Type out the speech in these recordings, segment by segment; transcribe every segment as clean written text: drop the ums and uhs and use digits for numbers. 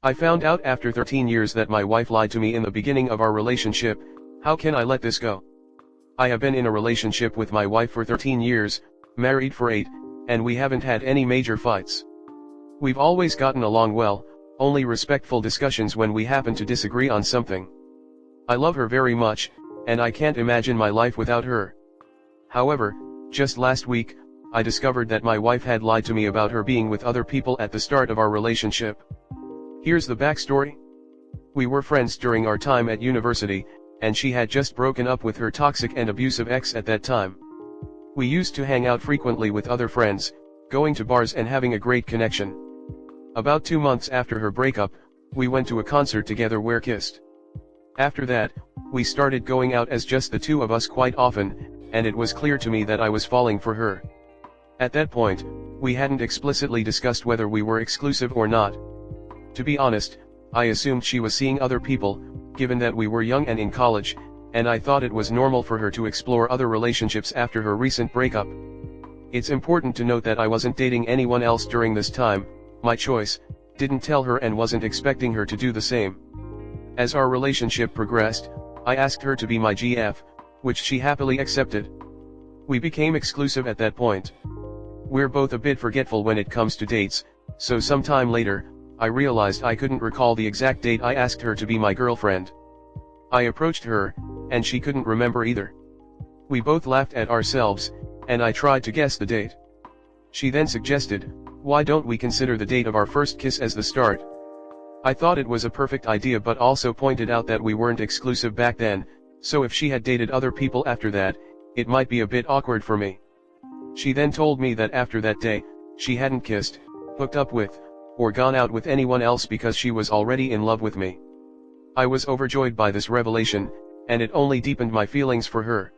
I found out after 13 years that my wife lied to me in the beginning of our relationship. How can I let this go? I have been in a relationship with my wife for 13 years, married for 8, and we haven't had any major fights. We've always gotten along well, only respectful discussions when we happen to disagree on something. I love her very much, and I can't imagine my life without her. However, just last week, I discovered that my wife had lied to me about her being with other people at the start of our relationship. Here's the backstory. We were friends during our time at university, and she had just broken up with her toxic and abusive ex at that time. We used to hang out frequently with other friends, going to bars and having a great connection. About 2 months after her breakup, we went to a concert together where kissed. After that, we started going out as just the two of us quite often, and it was clear to me that I was falling for her. At that point, we hadn't explicitly discussed whether we were exclusive or not. To be honest, I assumed she was seeing other people, given that we were young and in college, and I thought it was normal for her to explore other relationships after her recent breakup. It's important to note that I wasn't dating anyone else during this time, my choice, didn't tell her and wasn't expecting her to do the same. As our relationship progressed, I asked her to be my GF, which she happily accepted. We became exclusive at that point. We're both a bit forgetful when it comes to dates, so sometime later, I realized I couldn't recall the exact date I asked her to be my girlfriend. I approached her, and she couldn't remember either. We both laughed at ourselves, and I tried to guess the date. She then suggested, "Why don't we consider the date of our first kiss as the start?" I thought it was a perfect idea but also pointed out that we weren't exclusive back then, so if she had dated other people after that, it might be a bit awkward for me. She then told me that after that day, she hadn't kissed, hooked up with, or gone out with anyone else because she was already in love with me. I was overjoyed by this revelation, and it only deepened my feelings for her.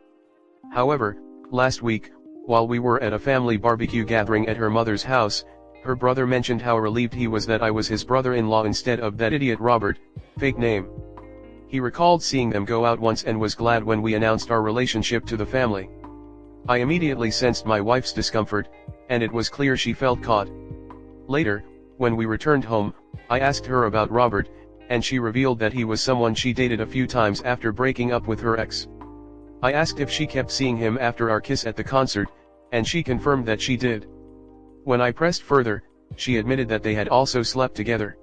However, last week, while we were at a family barbecue gathering at her mother's house, her brother mentioned how relieved he was that I was his brother-in-law instead of that idiot Robert, fake name. He recalled seeing them go out once and was glad when we announced our relationship to the family. I immediately sensed my wife's discomfort, and it was clear she felt caught. Later, when we returned home, I asked her about Robert, and she revealed that he was someone she dated a few times after breaking up with her ex. I asked if she kept seeing him after our kiss at the concert, and she confirmed that she did. When I pressed further, she admitted that they had also slept together.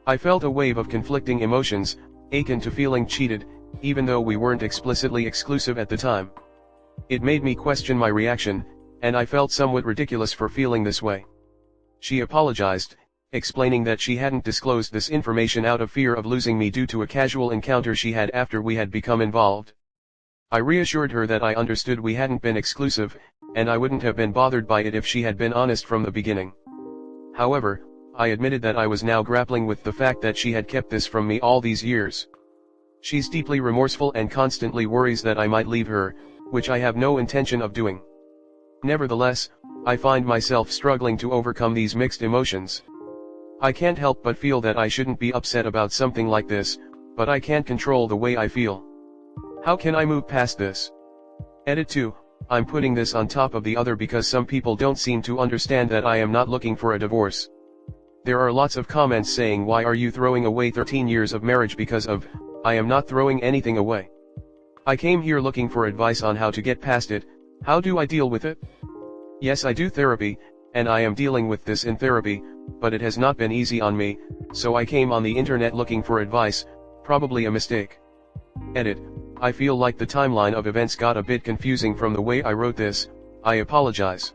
I felt a wave of conflicting emotions, akin to feeling cheated, even though we weren't explicitly exclusive at the time. It made me question my reaction, and I felt somewhat ridiculous for feeling this way. She apologized, explaining that she hadn't disclosed this information out of fear of losing me due to a casual encounter she had after we had become involved. I reassured her that I understood we hadn't been exclusive, and I wouldn't have been bothered by it if she had been honest from the beginning. However, I admitted that I was now grappling with the fact that she had kept this from me all these years. She's deeply remorseful and constantly worries that I might leave her, which I have no intention of doing. Nevertheless, I find myself struggling to overcome these mixed emotions. I can't help but feel that I shouldn't be upset about something like this, but I can't control the way I feel. How can I move past this? Edit 2. I'm putting this on top of the other because some people don't seem to understand that I am not looking for a divorce. There are lots of comments saying, "Why are you throwing away 13 years of marriage because of?" I am not throwing anything away. I came here looking for advice on how to get past it. How do I deal with it? Yes, I do therapy, and I am dealing with this in therapy, but it has not been easy on me, so I came on the internet looking for advice, probably a mistake. Edit. I feel like the timeline of events got a bit confusing from the way I wrote this. I apologize.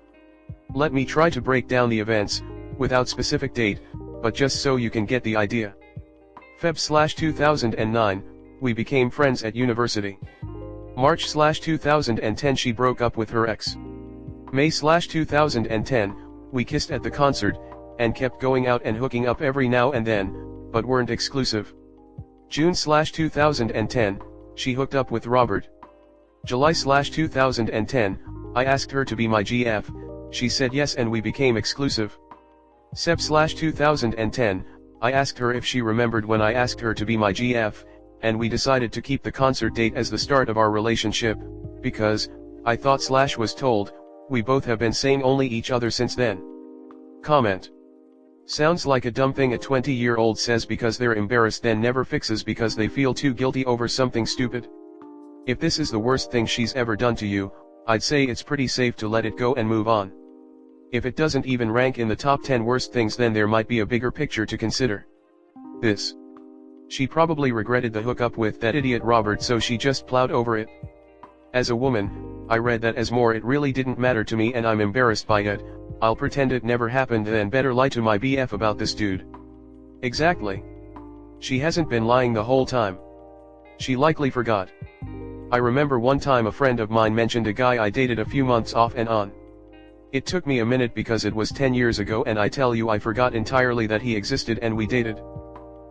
Let me try to break down the events, without specific date, but just so you can get the idea. Feb/2009, we became friends at university. March/2010 she broke up with her ex. May/2010, we kissed at the concert, and kept going out and hooking up every now and then, but weren't exclusive. June/2010, she hooked up with Robert. July/2010, I asked her to be my GF, she said yes and we became exclusive. Sep/2010, I asked her if she remembered when I asked her to be my GF, and we decided to keep the concert date as the start of our relationship, because, I thought/ was told, we both have been saying only each other since then. Comment. Sounds like a dumb thing a 20-year-old says because they're embarrassed, then never fixes because they feel too guilty over something stupid. If this is the worst thing she's ever done to you, I'd say it's pretty safe to let it go and move on. If it doesn't even rank in the top 10 worst things, then there might be a bigger picture to consider. This. She probably regretted the hookup with that idiot Robert, so she just plowed over it. As a woman, I read that as more it really didn't matter to me and I'm embarrassed by it, I'll pretend it never happened, then better lie to my BF about this dude. Exactly. She hasn't been lying the whole time. She likely forgot. I remember one time a friend of mine mentioned a guy I dated a few months off and on. It took me a minute because it was 10 years ago, and I tell you I forgot entirely that he existed and we dated.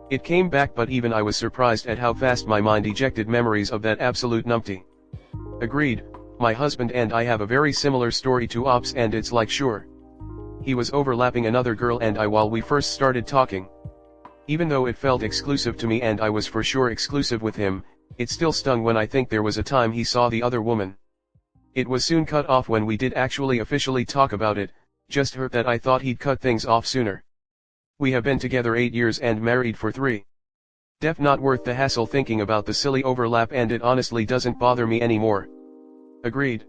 It came back, but even I was surprised at how fast my mind ejected memories of that absolute numpty. Agreed, my husband and I have a very similar story to Ops, and it's like sure. He was overlapping another girl and I while we first started talking. Even though it felt exclusive to me and I was for sure exclusive with him, it still stung when I think there was a time he saw the other woman. It was soon cut off when we did actually officially talk about it, just hurt that I thought he'd cut things off sooner. We have been together 8 years and married for 3. Def not worth the hassle thinking about the silly overlap, and it honestly doesn't bother me anymore. Agreed.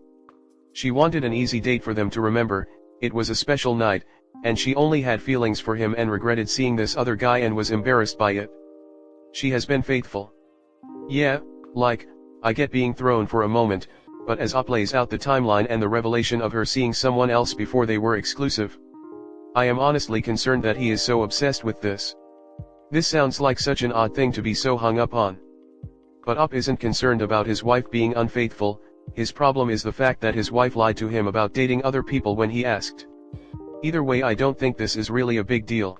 She wanted an easy date for them to remember, it was a special night, and she only had feelings for him and regretted seeing this other guy and was embarrassed by it. She has been faithful. Yeah, like, I get being thrown for a moment, but as Op lays out the timeline and the revelation of her seeing someone else before they were exclusive, I am honestly concerned that he is so obsessed with this. This sounds like such an odd thing to be so hung up on. But Op isn't concerned about his wife being unfaithful, his problem is the fact that his wife lied to him about dating other people when he asked. Either way, I don't think this is really a big deal.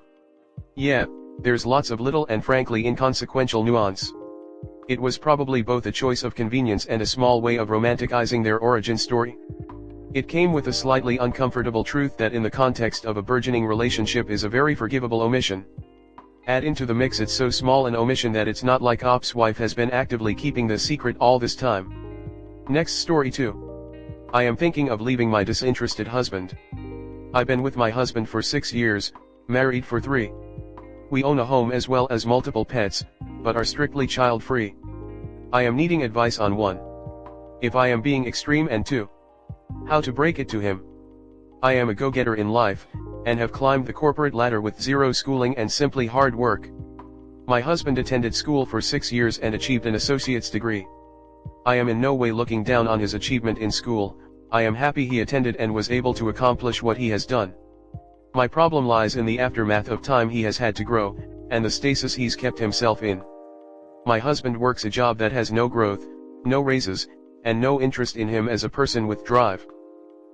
Yeah, there's lots of little and frankly inconsequential nuance. It was probably both a choice of convenience and a small way of romanticizing their origin story. It came with a slightly uncomfortable truth that in the context of a burgeoning relationship is a very forgivable omission. Add into the mix it's so small an omission that it's not like Op's wife has been actively keeping the secret all this time. Next story 2. I am thinking of leaving my disinterested husband. I've been with my husband for 6 years, married for 3. We own a home as well as multiple pets, but are strictly child-free. I am needing advice on 1. If I am being extreme, and 2. How to break it to him. I am a go-getter in life, and have climbed the corporate ladder with zero schooling and simply hard work. My husband attended school for 6 years and achieved an associate's degree. I am in no way looking down on his achievement in school, I am happy he attended and was able to accomplish what he has done. My problem lies in the aftermath of time he has had to grow, and the stasis he's kept himself in. My husband works a job that has no growth, no raises, and no interest in him as a person with drive.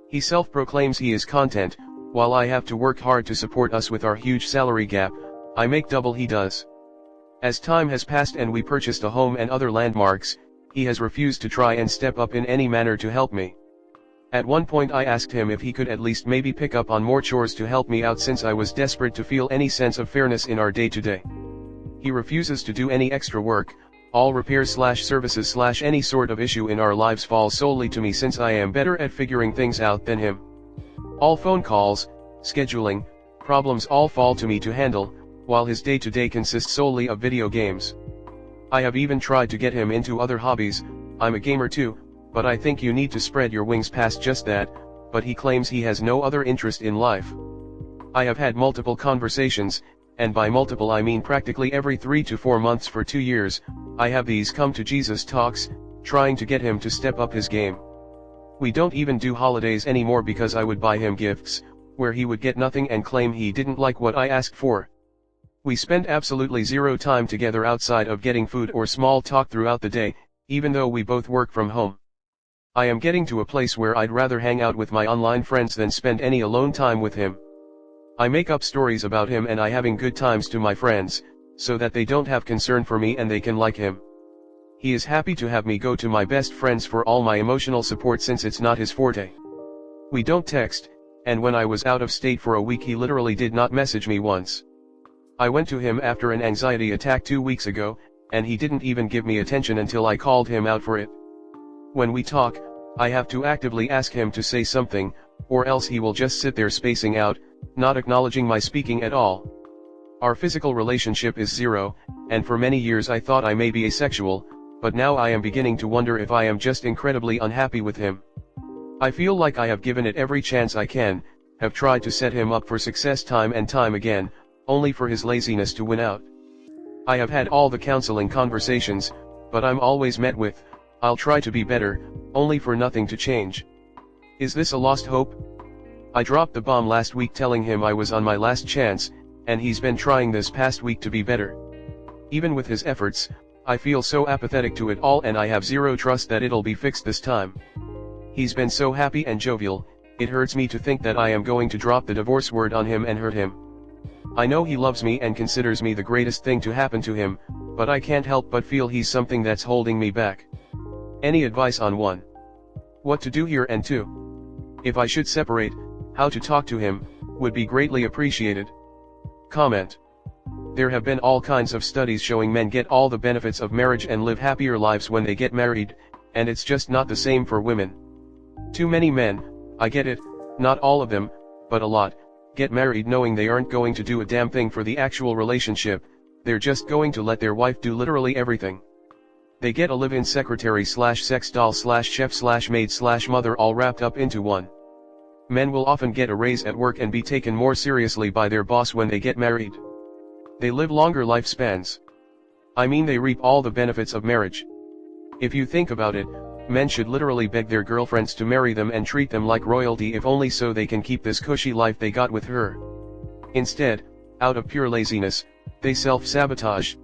He self-proclaims he is content, while I have to work hard to support us with our huge salary gap. I make double he does. As time has passed and we purchased a home and other landmarks, he has refused to try and step up in any manner to help me. At one point I asked him if he could at least maybe pick up on more chores to help me out, since I was desperate to feel any sense of fairness in our day-to-day. He refuses to do any extra work. All repairs/services/ any sort of issue in our lives falls solely to me, since I am better at figuring things out than him. All phone calls, scheduling, problems all fall to me to handle, while his day-to-day consists solely of video games. I have even tried to get him into other hobbies. I'm a gamer too, but I think you need to spread your wings past just that, but he claims he has no other interest in life. I have had multiple conversations, and by multiple I mean practically every 3 to 4 months for 2 years, I have these come to Jesus talks, trying to get him to step up his game. We don't even do holidays anymore because I would buy him gifts, where he would get nothing and claim he didn't like what I asked for. We spend absolutely zero time together outside of getting food or small talk throughout the day, even though we both work from home. I am getting to a place where I'd rather hang out with my online friends than spend any alone time with him. I make up stories about him and I having good times to my friends, so that they don't have concern for me and they can like him. He is happy to have me go to my best friends for all my emotional support, since it's not his forte. We don't text, and when I was out of state for a week he literally did not message me once. I went to him after an anxiety attack 2 weeks ago, and he didn't even give me attention until I called him out for it. When we talk, I have to actively ask him to say something, or else he will just sit there spacing out, not acknowledging my speaking at all. Our physical relationship is zero, and for many years I thought I may be asexual, but now I am beginning to wonder if I am just incredibly unhappy with him. I feel like I have given it every chance I can, have tried to set him up for success time and time again, only for his laziness to win out. I have had all the counseling conversations, but I'm always met with, "I'll try to be better," only for nothing to change. Is this a lost hope? I dropped the bomb last week telling him I was on my last chance, and he's been trying this past week to be better. Even with his efforts, I feel so apathetic to it all and I have zero trust that it'll be fixed this time. He's been so happy and jovial, it hurts me to think that I am going to drop the divorce word on him and hurt him. I know he loves me and considers me the greatest thing to happen to him, but I can't help but feel he's something that's holding me back. Any advice on 1. What to do here and 2. If I should separate, how to talk to him, would be greatly appreciated. Comment. There have been all kinds of studies showing men get all the benefits of marriage and live happier lives when they get married, and it's just not the same for women. Too many men, I get it, not all of them, but a lot, get married knowing they aren't going to do a damn thing for the actual relationship, they're just going to let their wife do literally everything. They get a live-in secretary / sex doll / chef / maid / mother all wrapped up into one. Men will often get a raise at work and be taken more seriously by their boss when they get married. They live longer lifespans. I mean, they reap all the benefits of marriage. If you think about it, men should literally beg their girlfriends to marry them and treat them like royalty if only so they can keep this cushy life they got with her. Instead, out of pure laziness, they self-sabotage.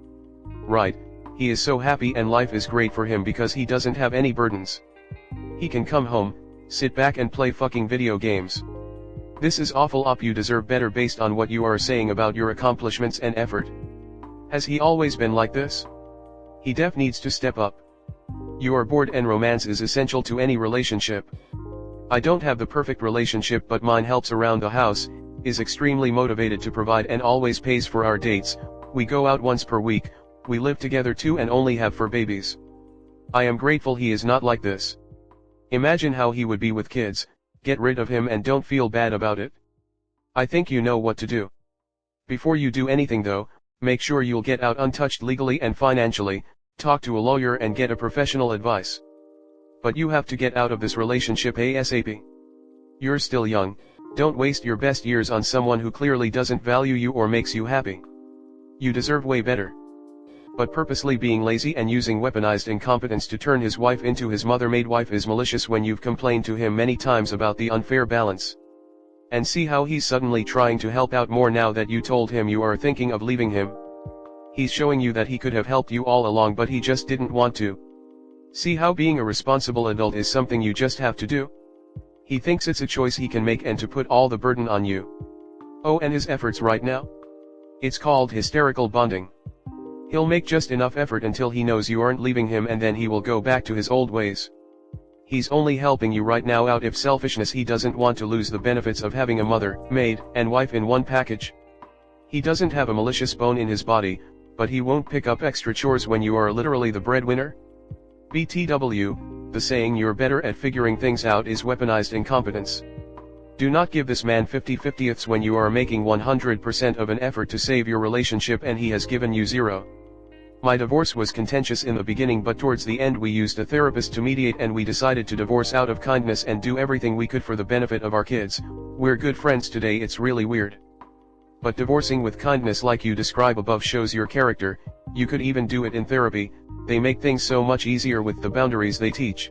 Right, he is so happy and life is great for him because he doesn't have any burdens. He can come home, sit back and play fucking video games. This is awful up. You deserve better based on what you are saying about your accomplishments and effort. Has he always been like this? He def needs to step up. You are bored and romance is essential to any relationship. I don't have the perfect relationship but mine helps around the house, is extremely motivated to provide and always pays for our dates, we go out once per week, we live together too and only have 4 babies. I am grateful he is not like this. Imagine how he would be with kids. Get rid of him and don't feel bad about it. I think you know what to do. Before you do anything though, make sure you'll get out untouched legally and financially, talk to a lawyer and get a professional advice. But you have to get out of this relationship ASAP. You're still young, don't waste your best years on someone who clearly doesn't value you or makes you happy. You deserve way better. But purposely being lazy and using weaponized incompetence to turn his wife into his mother-made wife is malicious when you've complained to him many times about the unfair balance. And see how he's suddenly trying to help out more now that you told him you are thinking of leaving him. He's showing you that he could have helped you all along but he just didn't want to. See how being a responsible adult is something you just have to do? He thinks it's a choice he can make and to put all the burden on you. Oh, and his efforts right now? It's called hysterical bonding. He'll make just enough effort until he knows you aren't leaving him and then he will go back to his old ways. He's only helping you right now out of selfishness. He doesn't want to lose the benefits of having a mother, maid, and wife in one package. He doesn't have a malicious bone in his body, but he won't pick up extra chores when you are literally the breadwinner. BTW, the saying "you're better at figuring things out" is weaponized incompetence. Do not give this man 50/50ths when you are making 100% of an effort to save your relationship and he has given you 0. My divorce was contentious in the beginning but towards the end we used a therapist to mediate and we decided to divorce out of kindness and do everything we could for the benefit of our kids. We're good friends today. It's really weird. But divorcing with kindness like you describe above shows your character. You could even do it in therapy. They make things so much easier with the boundaries they teach.